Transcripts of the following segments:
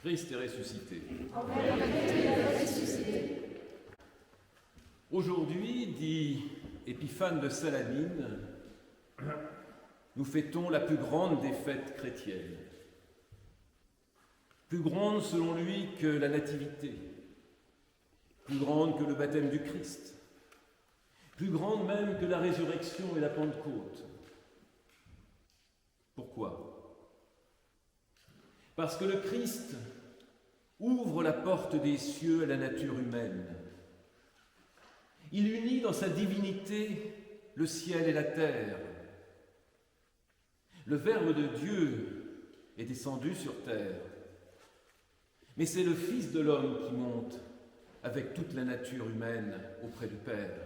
Christ est ressuscité. En vérité, il est ressuscité. Aujourd'hui, dit Épiphane de Salamine, nous fêtons la plus grande des fêtes chrétiennes. Plus grande selon lui que la nativité, plus grande que le baptême du Christ, plus grande même que la résurrection et la Pentecôte. Pourquoi? Parce que le Christ ouvre la porte des cieux à la nature humaine. Il unit dans sa divinité le ciel et la terre. Le Verbe de Dieu est descendu sur terre, mais c'est le Fils de l'homme qui monte avec toute la nature humaine auprès du Père.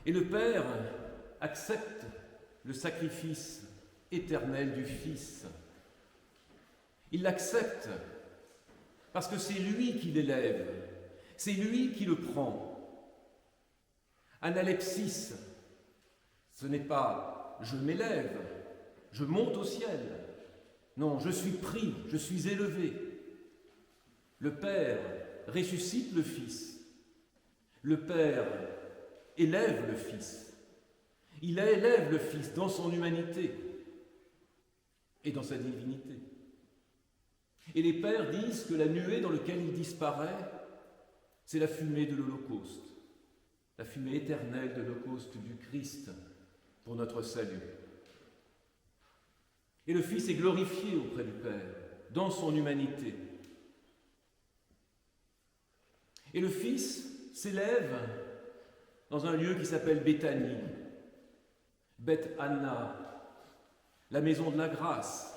Et le Père accepte le sacrifice éternel du Fils. Il l'accepte parce que c'est lui qui l'élève, c'est lui qui le prend. Analepsis, ce n'est pas « je m'élève, je monte au ciel ». Non, je suis pris, je suis élevé. Le Père ressuscite le Fils. Le Père élève le Fils. Il élève le Fils dans son humanité et dans sa divinité. Et les pères disent que la nuée dans laquelle il disparaît, c'est la fumée de l'Holocauste, la fumée éternelle de l'Holocauste du Christ pour notre salut. Et le Fils est glorifié auprès du Père, dans son humanité. Et le Fils s'élève dans un lieu qui s'appelle Béthanie, Beth Anna, la maison de la grâce,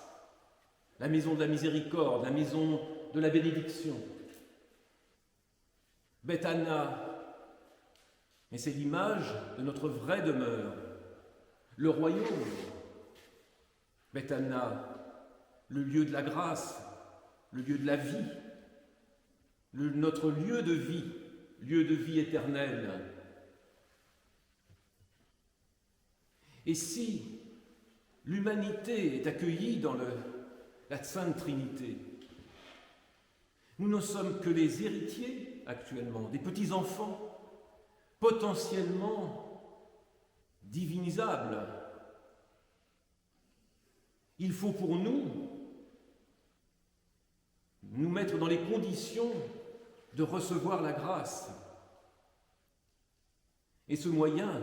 la maison de la miséricorde, la maison de la bénédiction. Beth Anna, mais c'est l'image de notre vraie demeure, le royaume. Beth Anna, le lieu de la grâce, le lieu de la vie, notre lieu de vie éternelle. Et si l'humanité est accueillie dans la Sainte Trinité, nous ne sommes que les héritiers actuellement, des petits-enfants potentiellement divinisables. Il faut pour nous mettre dans les conditions de recevoir la grâce. Et ce moyen,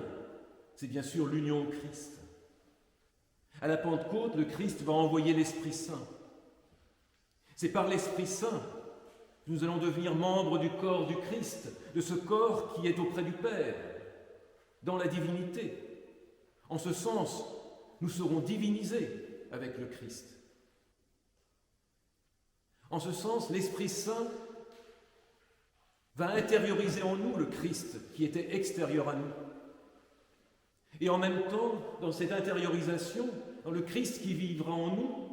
c'est bien sûr l'union au Christ. À la Pentecôte, le Christ va envoyer l'Esprit Saint. C'est par l'Esprit Saint que nous allons devenir membres du corps du Christ, de ce corps qui est auprès du Père, dans la divinité. En ce sens, nous serons divinisés avec le Christ. En ce sens, l'Esprit Saint va intérioriser en nous le Christ qui était extérieur à nous. Et en même temps, dans cette intériorisation, dans le Christ qui vivra en nous,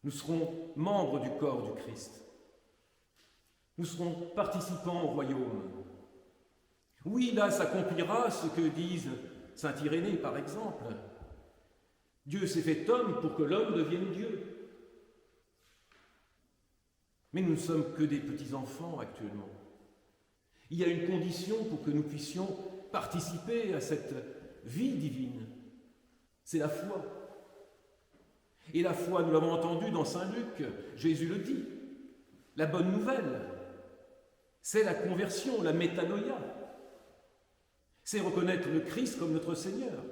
nous serons membres du corps du Christ. Nous serons participants au royaume. Oui, là s'accomplira ce que disent saint Irénée, par exemple. Dieu s'est fait homme pour que l'homme devienne Dieu. Mais nous ne sommes que des petits-enfants actuellement. Il y a une condition pour que nous puissions participer à cette vie divine. C'est la foi. Et la foi, nous l'avons entendu dans saint Luc, Jésus le dit, la bonne nouvelle, c'est la conversion, la métanoïa. C'est reconnaître le Christ comme notre Seigneur.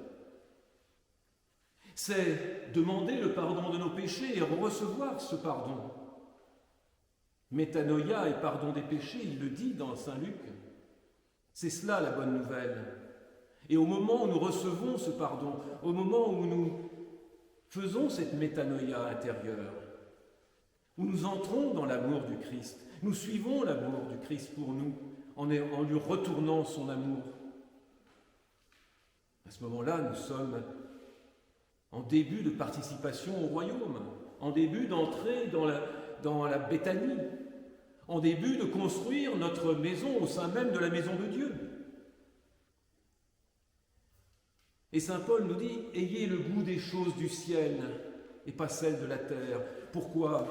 C'est demander le pardon de nos péchés et recevoir ce pardon. Métanoïa et pardon des péchés, il le dit dans saint Luc. C'est cela la bonne nouvelle. Et au moment où nous recevons ce pardon, au moment où nous faisons cette métanoïa intérieure, où nous entrons dans l'amour du Christ, nous suivons l'amour du Christ pour nous, en lui retournant son amour. À ce moment-là, nous sommes en début de participation au royaume, en début d'entrée dans la Béthanie, en début de construire notre maison au sein même de la maison de Dieu. Et saint Paul nous dit « Ayez le goût des choses du ciel et pas celle de la terre. Pourquoi?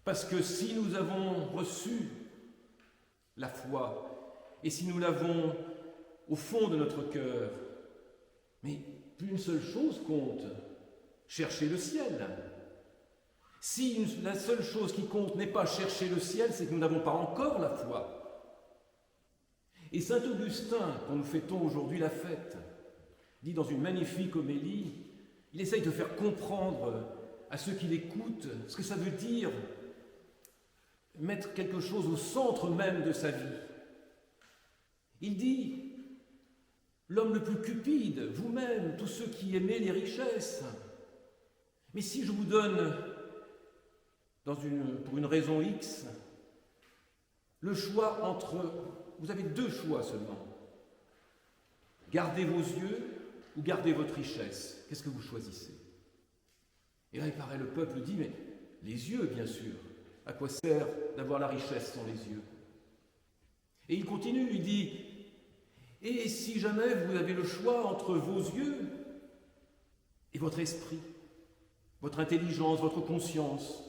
Parce que si nous avons reçu la foi, et si nous l'avons au fond de notre cœur, mais une seule chose compte, chercher le ciel. Si la seule chose qui compte n'est pas chercher le ciel, c'est que nous n'avons pas encore la foi. Et saint Augustin, dont nous fêtons aujourd'hui la fête, dit dans une magnifique homélie, il essaye de faire comprendre à ceux qui l'écoutent ce que ça veut dire mettre quelque chose au centre même de sa vie. Il dit, l'homme le plus cupide, vous-même, tous ceux qui aimez les richesses, mais si je vous donne, pour une raison X, le choix entre... Vous avez deux choix seulement. Gardez vos yeux ou gardez votre richesse. Qu'est-ce que vous choisissez? Et là, il paraît, le peuple dit, mais les yeux, bien sûr. À quoi sert d'avoir la richesse sans les yeux? Et il continue, il dit, et si jamais vous avez le choix entre vos yeux et votre esprit, votre intelligence, votre conscience,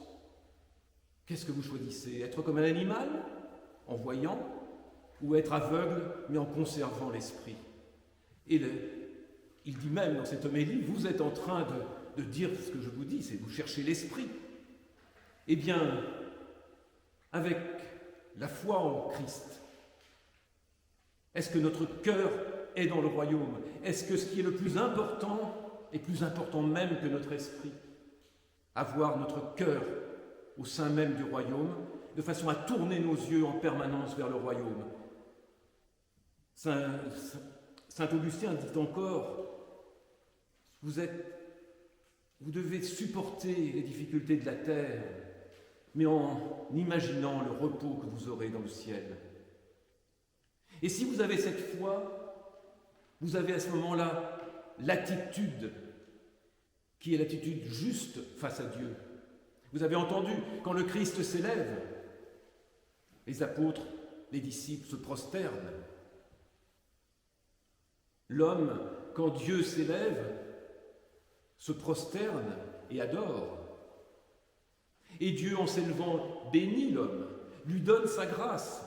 qu'est-ce que vous choisissez? Être comme un animal, en voyant, ou être aveugle, mais en conservant l'esprit? Et il dit même dans cette homélie, vous êtes en train de dire ce que je vous dis, c'est vous cherchez l'esprit. Eh bien, avec la foi en Christ, est-ce que notre cœur est dans le royaume? Est-ce que ce qui est le plus important est plus important même que notre esprit? Avoir notre cœur au sein même du royaume, de façon à tourner nos yeux en permanence vers le royaume. Saint Augustin dit encore, vous devez supporter les difficultés de la terre, mais en imaginant le repos que vous aurez dans le ciel. Et si vous avez cette foi, vous avez à ce moment-là l'attitude qui est l'attitude juste face à Dieu. Vous avez entendu, quand le Christ s'élève, les apôtres, les disciples se prosternent. L'homme, quand Dieu s'élève, se prosterne et adore. Et Dieu, en s'élevant, bénit l'homme, lui donne sa grâce.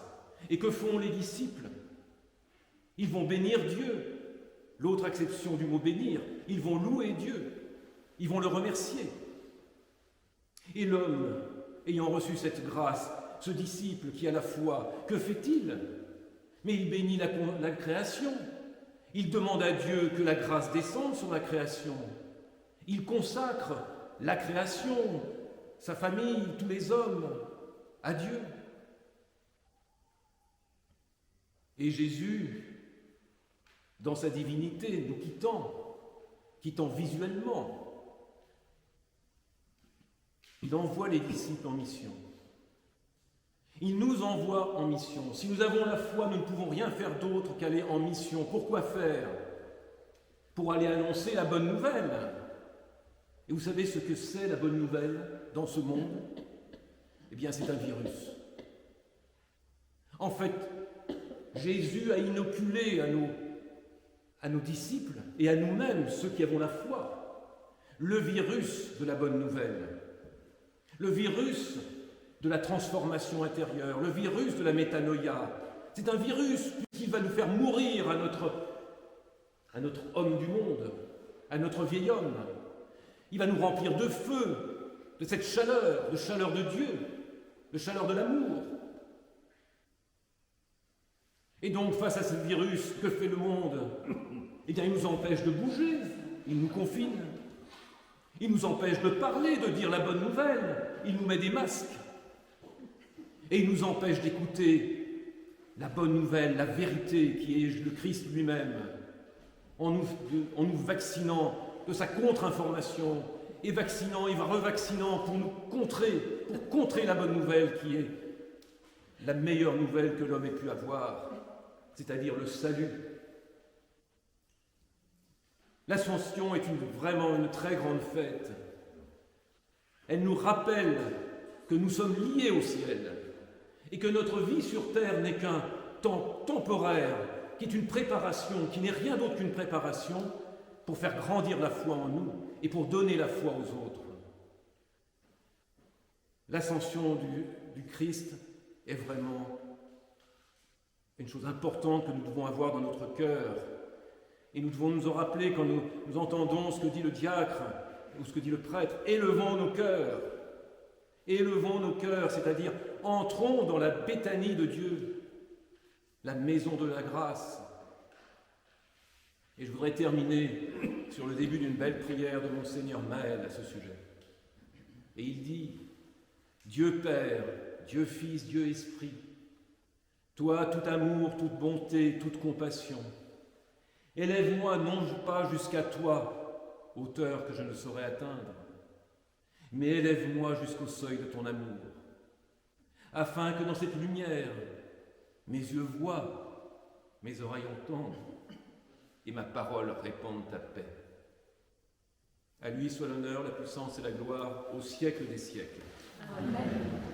Et que font les disciples? Ils vont bénir Dieu. L'autre acception du mot bénir, ils vont louer Dieu. Ils vont le remercier. Et l'homme, ayant reçu cette grâce, ce disciple qui a la foi, que fait-il? Mais il bénit la création. Il demande à Dieu que la grâce descende sur la création. Il consacre la création, sa famille, tous les hommes, à Dieu. Et Jésus, dans sa divinité, nous quittant visuellement, il envoie les disciples en mission. Il nous envoie en mission. Si nous avons la foi, nous ne pouvons rien faire d'autre qu'aller en mission. Pourquoi faire? Pour aller annoncer la bonne nouvelle. Et vous savez ce que c'est la bonne nouvelle dans ce monde? Eh bien, c'est un virus. En fait, Jésus a inoculé à nos disciples et à nous-mêmes, ceux qui avons la foi, le virus de la bonne nouvelle. Le virus de la transformation intérieure, le virus de la métanoïa. C'est un virus qui va nous faire mourir à notre homme du monde, à notre vieil homme. Il va nous remplir de feu, de cette chaleur de Dieu, de chaleur de l'amour. Et donc, face à ce virus, que fait le monde? Eh bien, il nous empêche de bouger, il nous confine. Il nous empêche de parler, de dire la bonne nouvelle. Il nous met des masques. Et il nous empêche d'écouter la bonne nouvelle, la vérité qui est le Christ lui-même, en nous vaccinant de sa contre-information, et vaccinant, et revaccinant pour contrer la bonne nouvelle qui est la meilleure nouvelle que l'homme ait pu avoir, c'est-à-dire le salut. L'Ascension est vraiment une très grande fête. Elle nous rappelle que nous sommes liés au ciel et que notre vie sur terre n'est qu'un temps temporaire, qui est une préparation, qui n'est rien d'autre qu'une préparation pour faire grandir la foi en nous et pour donner la foi aux autres. L'ascension du Christ est vraiment une chose importante que nous devons avoir dans notre cœur. Et nous devons nous en rappeler quand nous entendons ce que dit le diacre ou ce que dit le prêtre. Élevons nos cœurs. Élevons nos cœurs, c'est-à-dire entrons dans la Béthanie de Dieu, la maison de la grâce. Et je voudrais terminer sur le début d'une belle prière de Monseigneur Maël à ce sujet. Et il dit « Dieu Père, Dieu Fils, Dieu Esprit, toi tout amour, toute bonté, toute compassion, élève-moi non pas jusqu'à toi, hauteur que je ne saurais atteindre, mais élève-moi jusqu'au seuil de ton amour, afin que dans cette lumière, mes yeux voient, mes oreilles entendent, et ma parole répande ta paix. À lui soit l'honneur, la puissance et la gloire au siècle des siècles. Amen.